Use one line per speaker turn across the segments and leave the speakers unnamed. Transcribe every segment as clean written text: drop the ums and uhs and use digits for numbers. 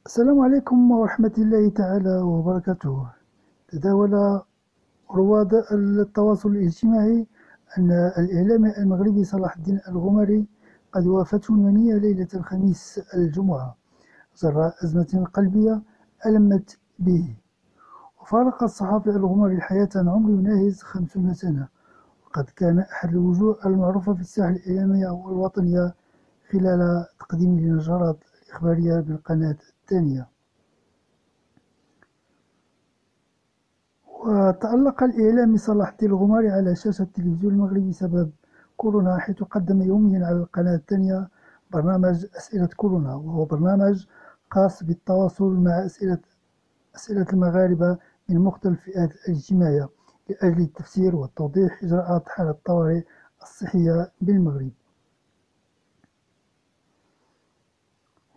السلام عليكم ورحمة الله تعالى وبركاته. تداول رواد التواصل الاجتماعي أن الإعلامي المغربي صلاح الدين الغماري قد وافته المنية ليلة الخميس الجمعة جراء أزمة قلبية ألمت به. وفارق الصحافي الغماري الحياة عن عمر يناهز 50 سنة، وقد كان أحد الوجوه المعروفة في الساحة الإعلامية والوطنية خلال تقديمه للنشرات الإخبارية بالقناة الثانية. وتألق الإعلامي صلاح الدين الغماري على شاشة التلفزيون المغربي بسبب كورونا، حيث قدم يوميا على القناة الثانية برنامج أسئلة كورونا، وهو برنامج خاص بالتواصل مع أسئلة المغاربة من مختلف الفئات الاجتماعية لأجل التفسير والتوضيح إجراءات حالة الطوارئ الصحية بالمغرب.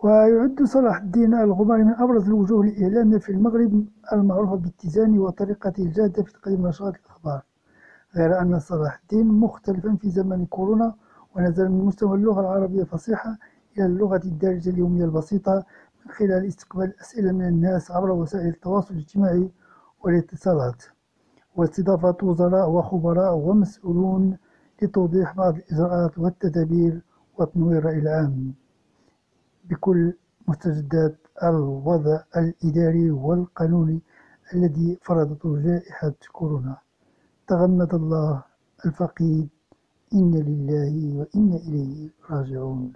ويعد صلاح الدين الغماري من أبرز الوجوه الإعلامية في المغرب المعروفة باتزانه وطريقته الجادة في تقديم نشرات الأخبار، غير أن صلاح الدين مختلفا في زمن كورونا، ونزل من مستوى اللغة العربية الفصيحة إلى اللغة الدارجة اليومية البسيطة من خلال استقبال الأسئلة من الناس عبر وسائل التواصل الاجتماعي والاتصالات، واستضافة وزراء وخبراء ومسؤولون لتوضيح بعض الإجراءات والتدابير وتنوير الرأي العام بكل مستجدات الوضع الإداري والقانوني الذي فرضته جائحة كورونا. تغمد الله الفقيد، إنا لله وإنا إليه راجعون.